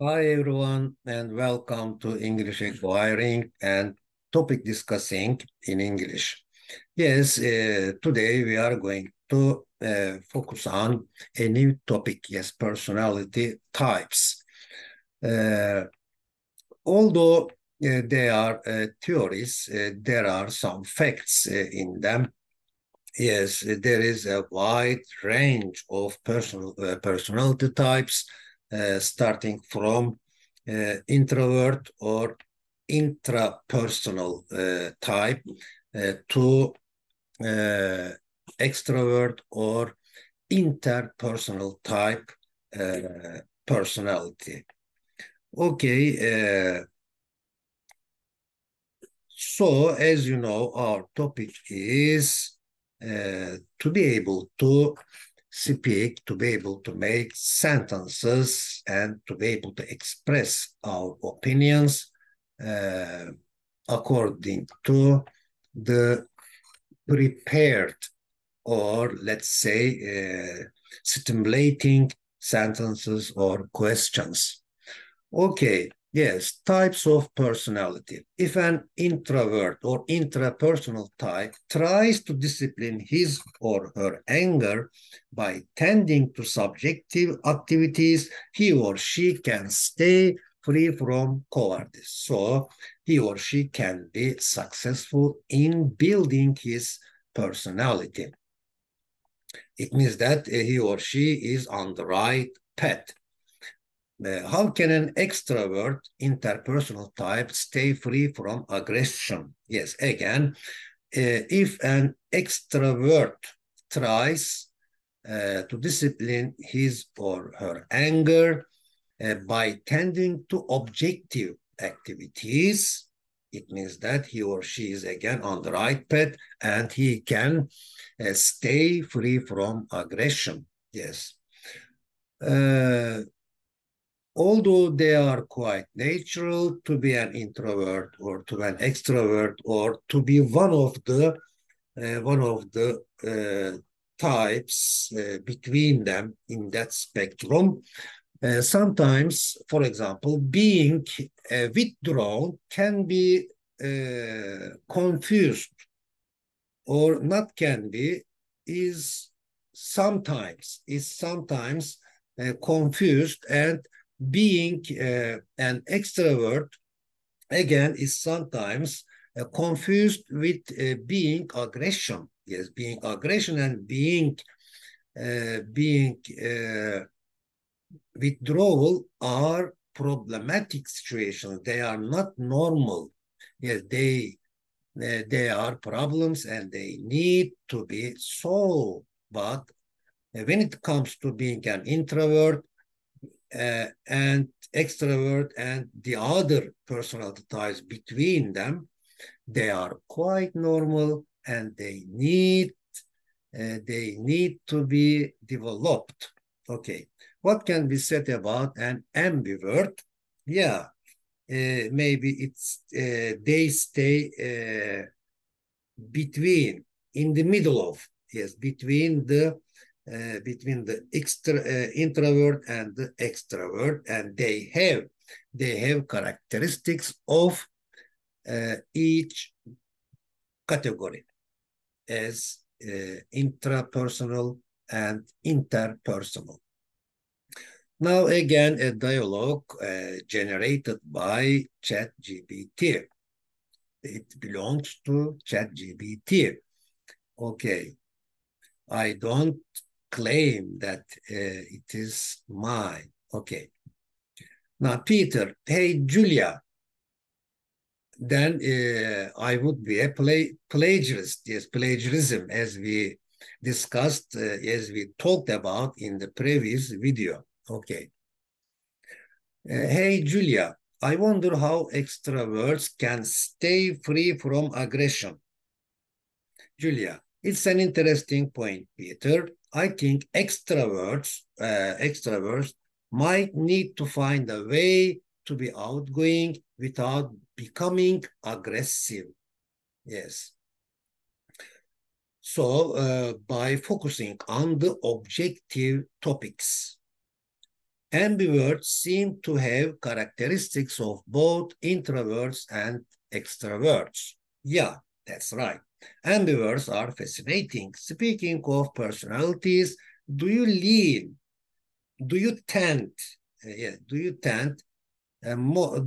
Hi everyone and welcome to English Acquiring and topic discussing in English. Yes, today we are going to focus on a new topic, yes, personality types. Uh, Although they are theories, there are some facts in them. Yes, there is a wide range of personality types, starting from introvert or intrapersonal type to uh, extrovert or interpersonal type personality. Okay, so as you know, our topic is to be able to speak, to be able to make sentences, and to be able to express our opinions uh, according to the prepared or let's say stimulating sentences or questions. Okay, yes, types of personality. If an introvert or intrapersonal type tries to discipline his or her anger by tending to subjective activities, he or she can stay free from cowardice. So he or she can be successful in building his personality. It means that he or she is on the right path. How can an extrovert interpersonal type stay free from aggression? Yes, again, if an extrovert tries to discipline his or her anger by tending to objective activities, it means that he or she is again on the right path and he can stay free from aggression. Yes. Uh, Although they are quite natural to be an introvert or to be an extrovert or to be one of the types between them in that spectrum. Sometimes, for example, being withdrawn can be confused or not can be is sometimes confused, and being an extrovert again is sometimes confused with being aggression. Yes, being aggression and being withdrawal are problematic situations. They are not normal. Yes, they are problems and they need to be solved. But when it comes to being an introvert and extrovert and the other personality types between them, they are quite normal and they need to be developed. Okay, what can be said about an ambivert? Yeah, maybe it's they stay between, in the middle of, yes, between the introvert and the extrovert, and they have characteristics of each category as intrapersonal and interpersonal. Now again, a dialogue generated by ChatGPT. It belongs to ChatGPT. Okay, I don't claim that it is mine. Okay. Now, Peter, hey, Julia, then I would be a plagiarist. Yes, plagiarism, as we discussed, as we talked about in the previous video. Okay. Hey, Julia, I wonder how extroverts can stay free from aggression. Julia, it's an interesting point, Peter. I think extroverts might need to find a way to be outgoing without becoming aggressive. Yes. So by focusing on the objective topics. Ambiverts seem to have characteristics of both introverts and extroverts. Yeah, that's right. Ambiverts are fascinating. Speaking of personalities, do you lean, do you tend, do you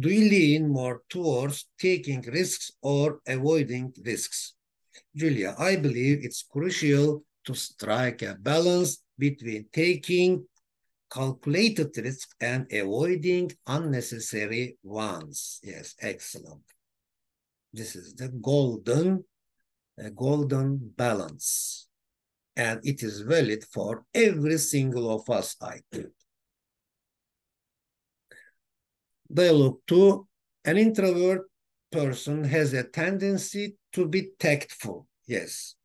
lean more towards taking risks or avoiding risks? Julia, I believe it's crucial to strike a balance between taking calculated risks and avoiding unnecessary ones. Yes, excellent. This is the golden balance. And it is valid for every single of us, I think. Dialogue 2. An introvert person has a tendency to be tactful. Yes.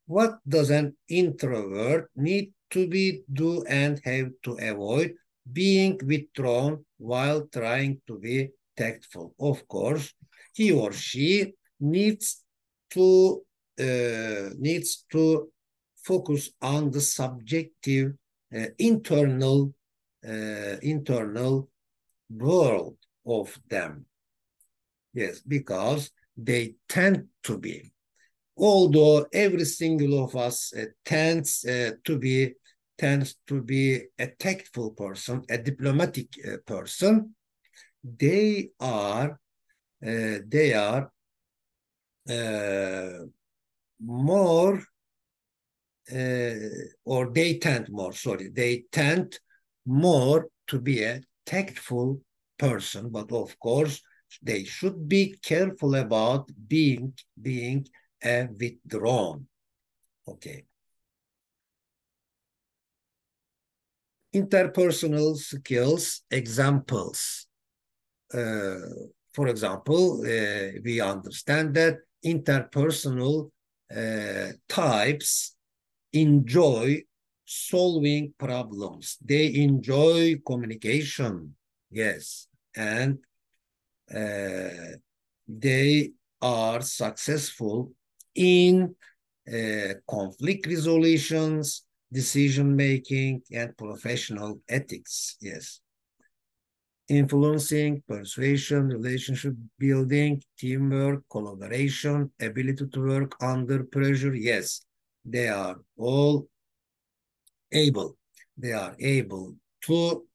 What does an introvert need to be do and have to avoid? Being withdrawn while trying to be tactful. Of course, he or she needs to focus on the subjective internal world of them. Yes, because they tend to be. Although every single of us tends to be a tactful person, a diplomatic person, they are more or they tend more. Sorry, they tend more to be a tactful person, but of course they should be careful about being withdrawn. Okay. Interpersonal skills examples. For example, we understand that interpersonal types enjoy solving problems. They enjoy communication. Yes. And they are successful in conflict resolutions, decision making, and professional ethics. Yes. Influencing, persuasion, relationship building, teamwork, collaboration, ability to work under pressure. Yes, they are all able. They are able to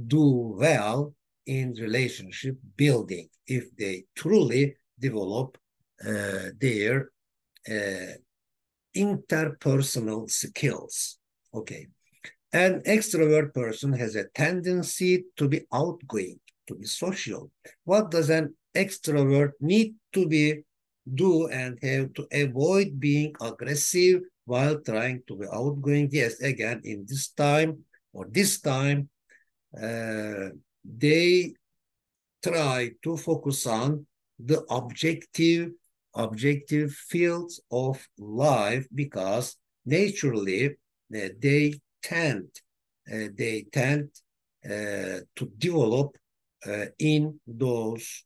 do well in relationship building if they truly develop their interpersonal skills. Okay. An extrovert person has a tendency to be outgoing, to be social. What does an extrovert need to do and have to avoid being aggressive while trying to be outgoing? Yes, again, in this time, they try to focus on the objective fields of life because naturally they tend to develop in those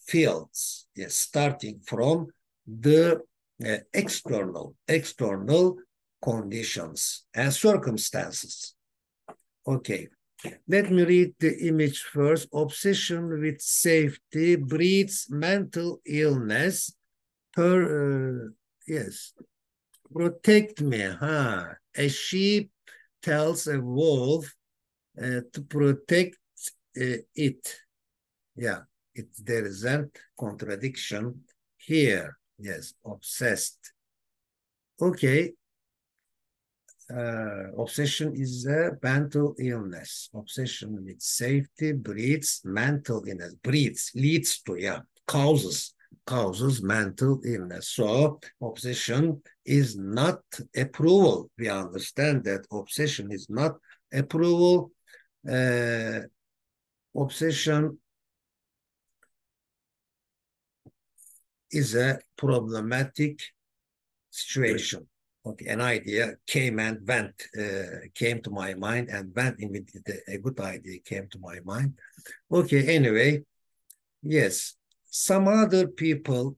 fields. Yes, starting from the external conditions and circumstances. Okay, let me read the image first. Obsession with safety breeds mental illness. Yes, protect me, huh? A sheep tells a wolf to protect it. Yeah, there is a contradiction here. Yes, obsessed. Okay. Obsession is a mental illness. Obsession with safety breeds mental illness. Leads to, yeah, causes mental illness. So obsession is not approval. We understand that obsession is not approval. Obsession is a problematic situation. Okay, an idea came and went, came to my mind and went immediately. A good idea came to my mind. Okay, anyway, yes, some other people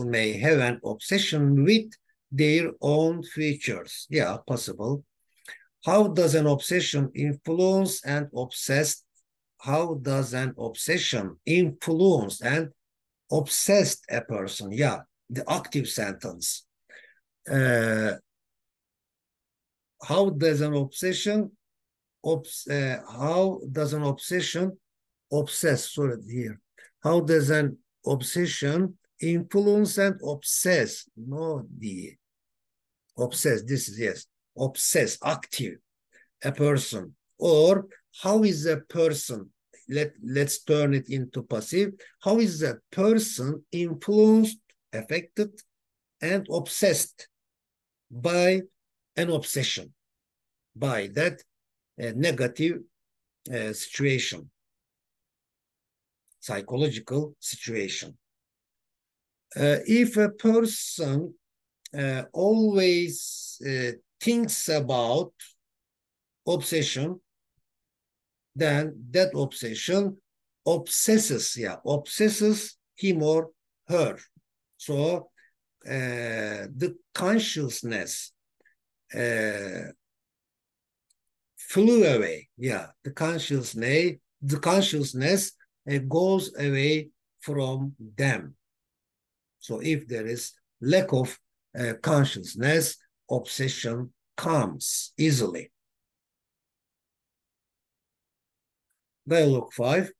may have an obsession with their own features. Yeah, possible. How does an obsession influence and obsessed? How does an obsession influence and obsessed a person? Yeah, the active sentence. Uh, how does an obsession how does an obsession obsess? Sorry, here. How does an obsession influence and obsess? No, the obsess. This is yes, obsess, active, a person. Or how is a person? Let's turn it into passive. How is a person influenced, affected, and obsessed by an obsession, by that negative situation, psychological situation. If a person always thinks about obsession, then that obsession obsesses him or her. So the consciousness uh, flew away. Yeah, the consciousness goes away from them. So if there is lack of consciousness, obsession comes easily. Dialogue 5.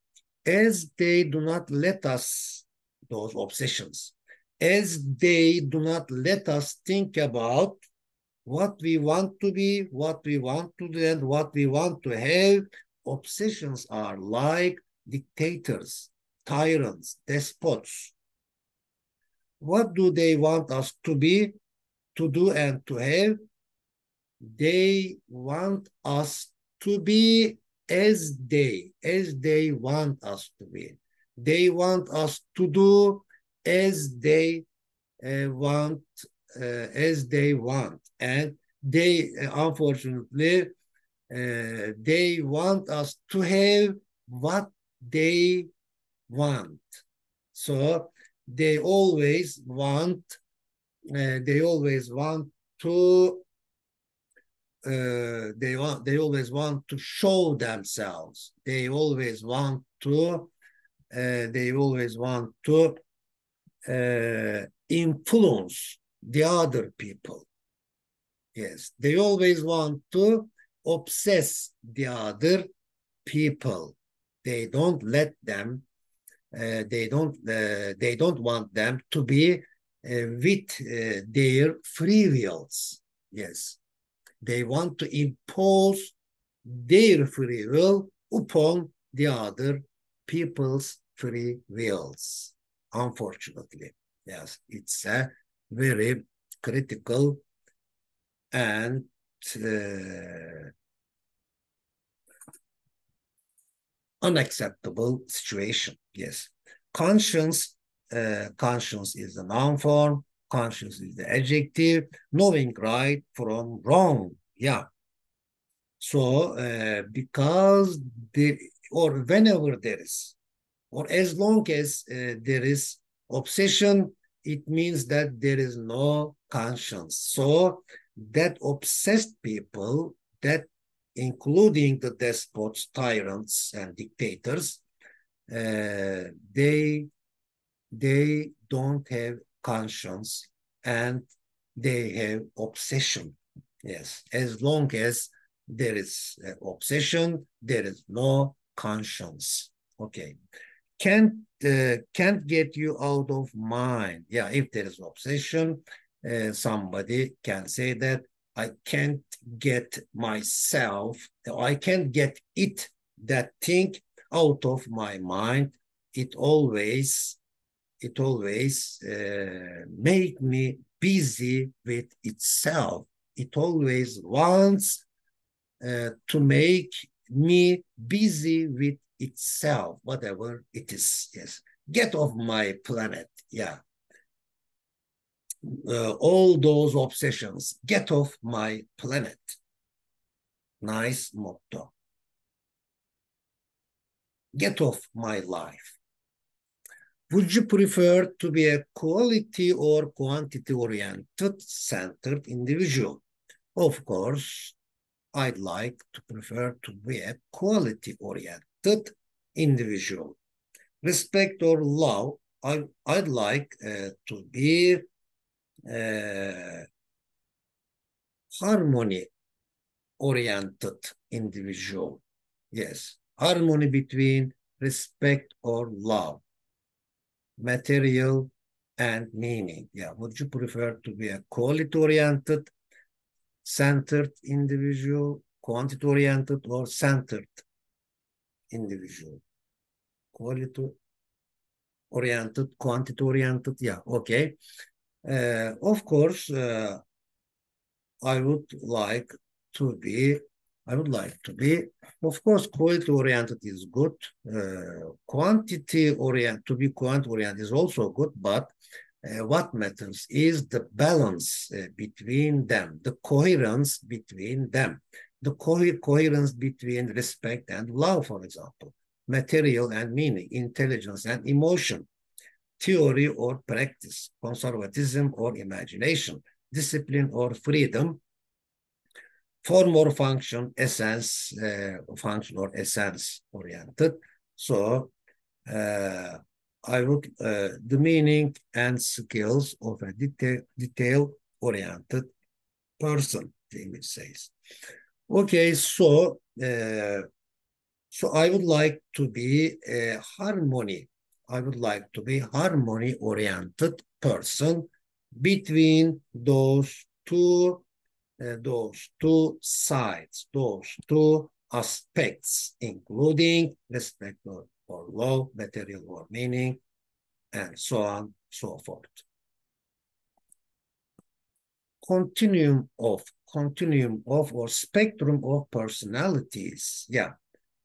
As they do not let us, those obsessions, as they do not let us think about what we want to be, what we want to do, and what we want to have, obsessions are like dictators, tyrants, despots. What do they want us to be, to do, and to have? They want us to be as they want us to be. They want us to do as they want, as they want. And they, unfortunately, they want us to have what they want. So they always want, to they always want to show themselves. They always want to influence the other people. Yes, they always want to obsess the other people. They don't let them. They don't want them to be with their free wills. Yes, they want to impose their free will upon the other people's free wills. Unfortunately, yes, it's a very critical and unacceptable situation. Yes, conscience. Conscience is the noun form. Conscience is the adjective. Knowing right from wrong. Yeah. So because there, or whenever there is, or as long as there is obsession, it means that there is no conscience. So that obsessed people, that including the despots, tyrants, and dictators, they don't have conscience and they have obsession. Yes, as long as there is obsession, there is no conscience. Okay, can't get you out of mind. Yeah, if there is obsession, somebody can say that I can't get myself, I can't get it, that thing out of my mind. It always make me busy with itself. It always wants to make me busy with itself, whatever it is. Yes, get off my planet. Yeah, all those obsessions, get off my planet. Nice motto. Get off my life. Would you prefer to be a quality or quantity oriented centered individual? Of course, I'd like to prefer to be a quality-oriented individual. Respect or love, I'd like to be harmony-oriented individual. Yes, harmony between respect or love, material and meaning. Yeah, would you prefer to be a quality-oriented, centered individual, quantity-oriented, or centered individual? Quality-oriented, quantity-oriented. Yeah, okay. Of course, I would like to be, I would like to be, of course, quality oriented is good. Quantity oriented, to be quantity oriented is also good, but what matters is the balance between them, the coherence between them, the coherence between respect and love, for example, material and meaning, intelligence and emotion, theory or practice, conservatism or imagination, discipline or freedom, form or function, essence, function or essence oriented. So I would, the meaning and skills of a detail oriented person, the image says. Okay, so I would like to be a harmony. I would like to be harmony-oriented person between those two sides, those two aspects, including respect or love, material or meaning, and so on, so forth. Continuum of or spectrum of personalities. Yeah.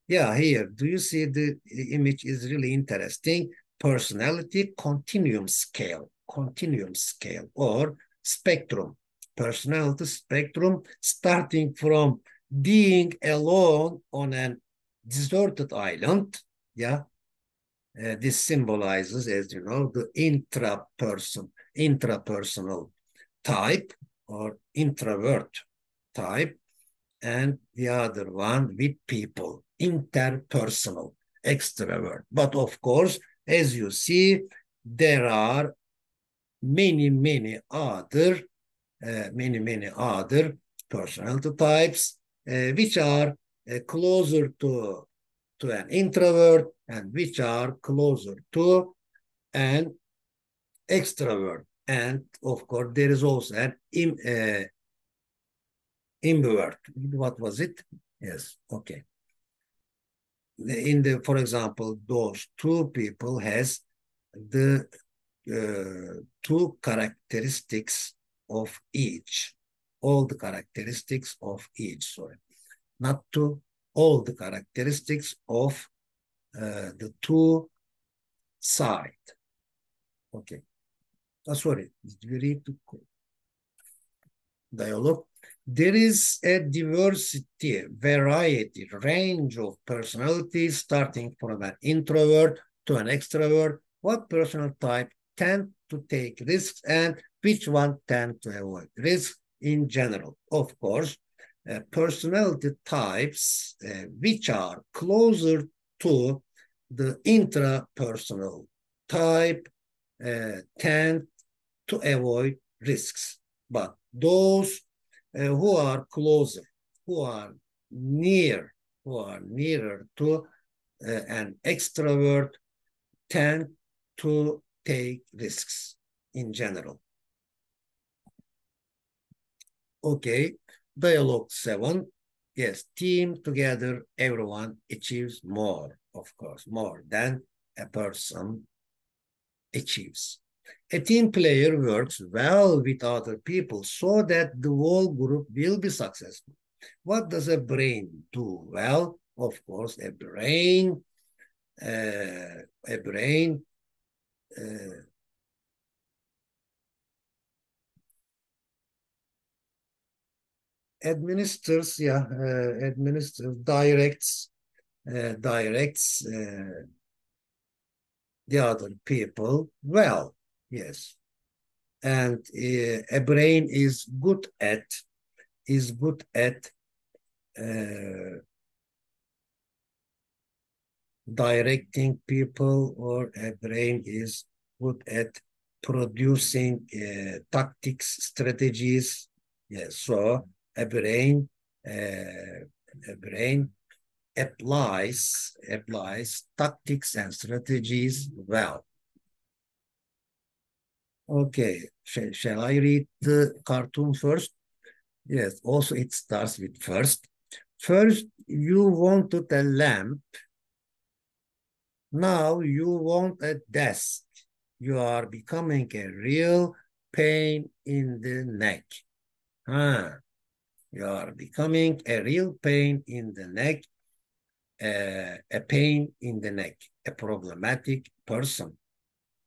Yeah, here, do you see the image is really interesting? Personality continuum scale or spectrum. Personality spectrum starting from being alone on an deserted island. Yeah, this symbolizes, as you know, the intrapersonal type or introvert type, and the other one with people, interpersonal, extrovert. But of course, as you see, there are many other personality types which are closer to an introvert and which are closer to an extrovert. And of course, there is also an invert. What was it? Yes, okay. For example, those two people has the two characteristics of each, all the characteristics of each, sorry, not to all the characteristics of the two side. Okay. Sorry, did we read the dialogue? There is a diversity, variety, range of personalities starting from an introvert to an extrovert. What personal type tend to take risks and which one tend to avoid risks in general? Of course, personality types which are closer to the intrapersonal type tend to avoid risks. But those who are closer, who are nearer to an extrovert tend to take risks in general. Okay, dialogue 7. Yes, team together, everyone achieves more, of course, more than a person achieves. A team player works well with other people so that the whole group will be successful. What does a brain do? Well, of course, a brain administers, directs the other people well. Yes, and a brain is good at directing people, or a brain is good at producing tactics, strategies. Yes, so a brain, a brain applies tactics and strategies well. Okay, shall I read the cartoon first? Yes, also it starts with first. First, you wanted a lamp. Now you want a desk. You are becoming a real pain in the neck. Ah, you are becoming a real pain in the neck, a pain in the neck, a problematic person.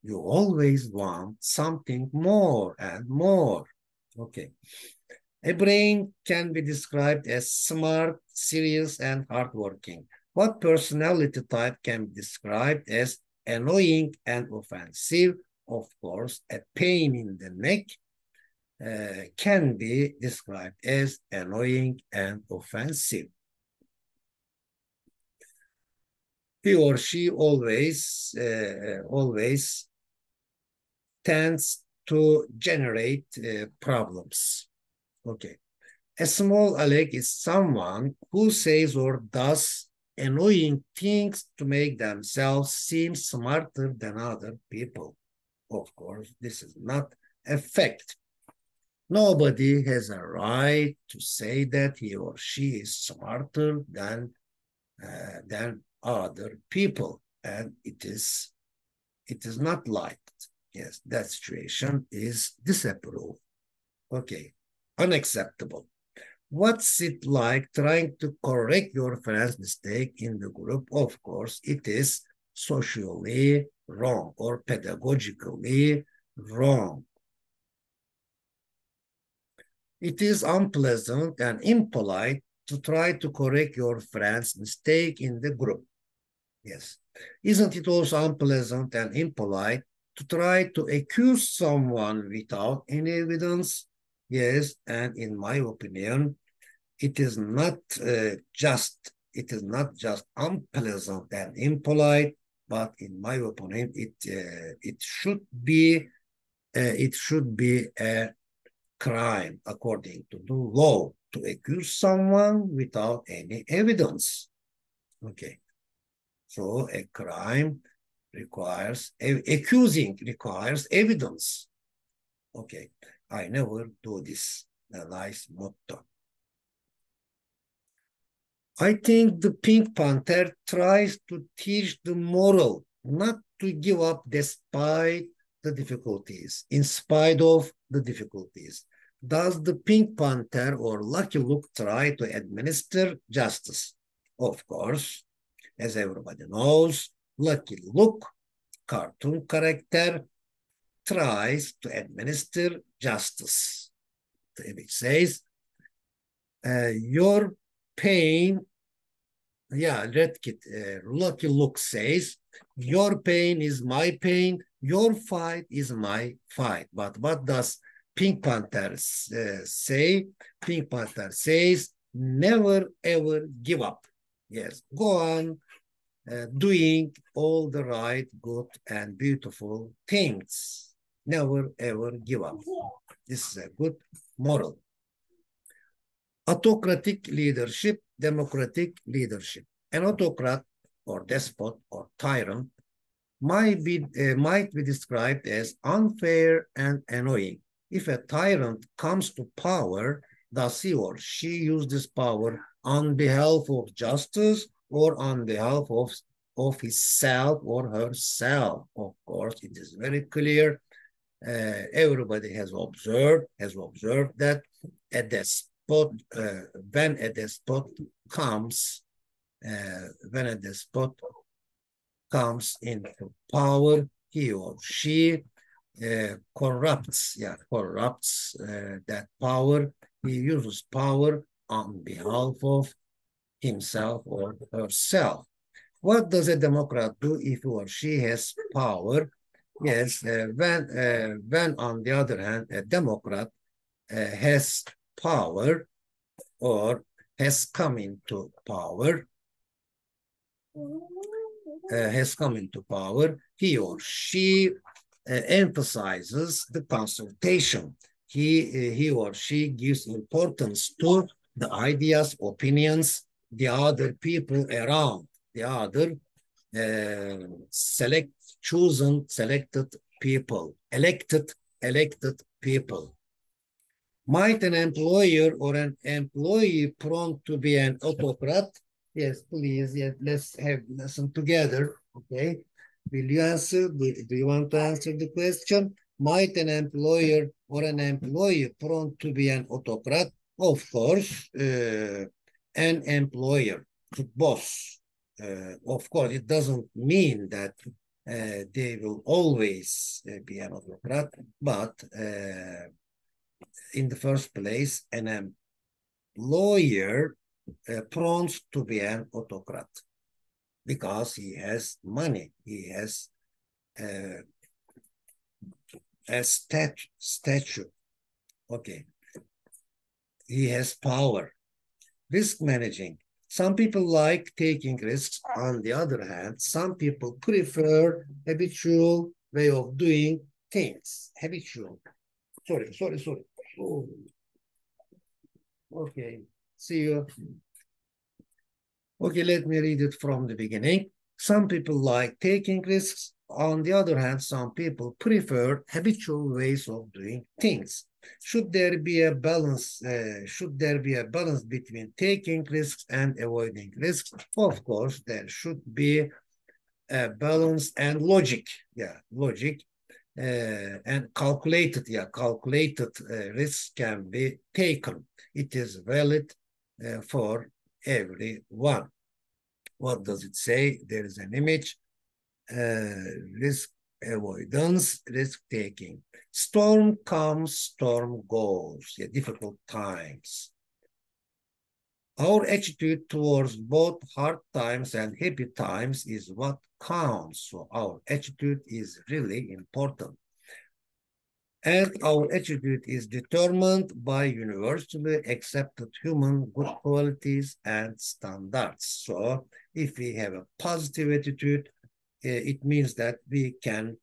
You always want something more and more. Okay. A brain can be described as smart, serious, and hardworking. What personality type can be described as annoying and offensive? Of course, a pain in the neck can be described as annoying and offensive. He or she always tends to generate problems. Okay. A small aleck is someone who says or does annoying things to make themselves seem smarter than other people. Of course, this is not a fact. Nobody has a right to say that he or she is smarter than other people, and it is not liked. Yes, that situation is disapproved. Okay, unacceptable. What's it like trying to correct your friend's mistake in the group? Of course, it is socially wrong or pedagogically wrong. It is unpleasant and impolite to try to correct your friend's mistake in the group. Yes. Isn't it also unpleasant and impolite to try to accuse someone without any evidence? Yes, and in my opinion, it is not just unpleasant and impolite, but in my opinion, it should be a crime according to the law to accuse someone without any evidence. Okay, so a crime accusing requires evidence. Okay, I never do this. A nice motto. I think the Pink Panther tries to teach the moral not to give up despite the difficulties, in spite of the difficulties. Does the Pink Panther or Lucky Luke try to administer justice? Of course, as everybody knows, Lucky Luke, cartoon character, tries to administer justice. The image says, your pain, yeah, Red Kit, Lucky Luke says, your pain is my pain, your fight is my fight. But what does Pink Panther say? Pink Panther says, never ever give up. Yes, go on doing all the right, good, and beautiful things. Never ever give up. This is a good moral. Autocratic leadership, democratic leadership. An autocrat or despot or tyrant might be described as unfair and annoying. If a tyrant comes to power, does he or she use this power on behalf of justice or on behalf of himself or herself? Of course, it is very clear. Everybody has observed that a despot, when a despot comes, when a despot comes into power, he or she corrupts that power. He uses power on behalf of himself or herself. What does a Democrat do if he or she has power? Yes, when on the other hand, a Democrat has power or has come into power, he or she emphasizes the consultation. He or she gives importance to the ideas, opinions, the other people around, the other selected people, elected people. Might an employer or an employee prone to be an autocrat? Yes, please. Yes, let's have listen together. Okay. Will you answer? Do you want to answer the question? Might an employer or an employee prone to be an autocrat? Of course, an employer, the boss. Of course, it doesn't mean that they will always be an autocrat, but in the first place, an employer prone to be an autocrat because he has money, he has a statue, okay, he has power. Risk managing. Some people like taking risks. On the other hand, some people prefer habitual way of doing things. Habitual. Sorry. Oh, okay. See you. Okay, let me read it from the beginning. Some people like taking risks. On the other hand, some people prefer habitual ways of doing things. Should there be a balance? Should there be a balance between taking risks and avoiding risks? Of course, there should be a balance and logic. Yeah, logic and calculated. Yeah, calculated risks can be taken. It is valid for everyone. What does it say? There is an image. Risk avoidance, risk taking. Storm comes, storm goes. Yeah, difficult times. Our attitude towards both hard times and happy times is what counts. So our attitude is really important. And our attitude is determined by universally accepted human good qualities and standards. So if we have a positive attitude, it means that we can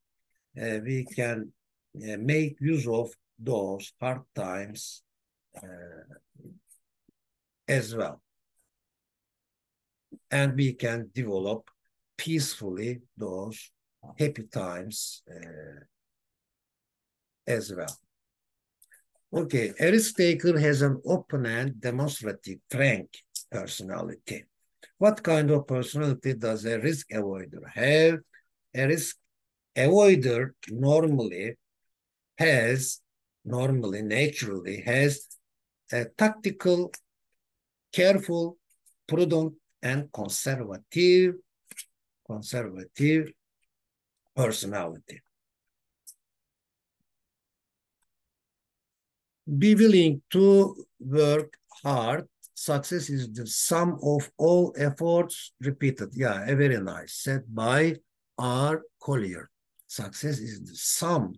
make use of those hard times as well. And we can develop peacefully those happy times as well. Okay, a risk taker has an open and demonstrative, frank personality. What kind of personality does a risk avoider have? A risk avoider naturally has a tactical, careful, prudent, and conservative personality. Be willing to work hard. Success is the sum of all efforts repeated. Yeah, very nice. Said by R. Collier. Success is the sum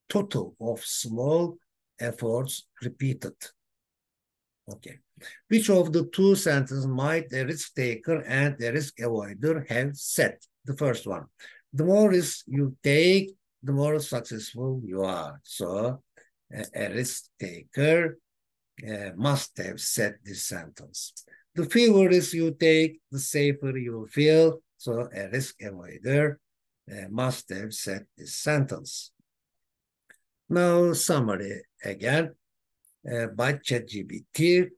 total of small efforts repeated. Okay. Which of the two sentences might a risk taker and a risk avoider have said? The first one. The more risk you take, the more successful you are. So a risk taker must have said this sentence. The fewer risks you take, the safer you feel. So a risk avoider must have said this sentence. Now, summary again by ChatGPT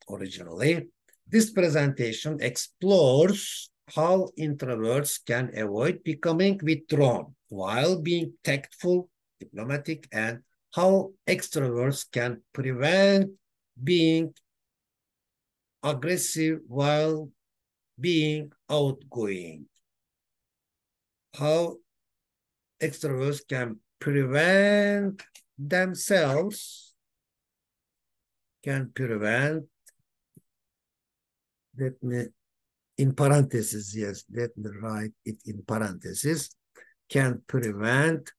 originally. This presentation explores how introverts can avoid becoming withdrawn while being tactful, diplomatic, and how extroverts can prevent being aggressive while being outgoing. How extroverts can prevent themselves, let me, in parentheses, yes, let me write it in parentheses, can prevent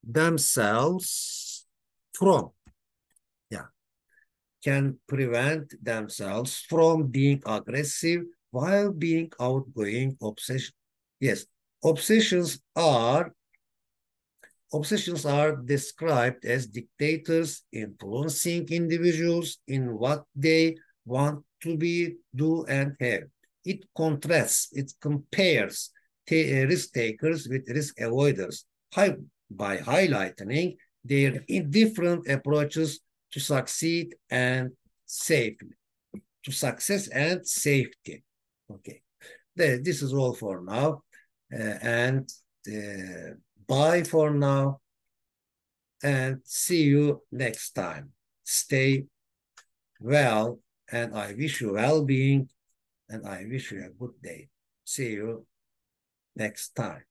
themselves from can prevent themselves from being aggressive while being outgoing. Yes, obsessions are Obsessions are described as dictators influencing individuals in what they want to be, do, and have. It compares risk takers with risk avoiders by highlighting their different approaches to succeed and safely, to success and safety. Okay, this is all for now, and bye for now, and see you next time. Stay well, and I wish you well-being, and I wish you a good day. See you next time.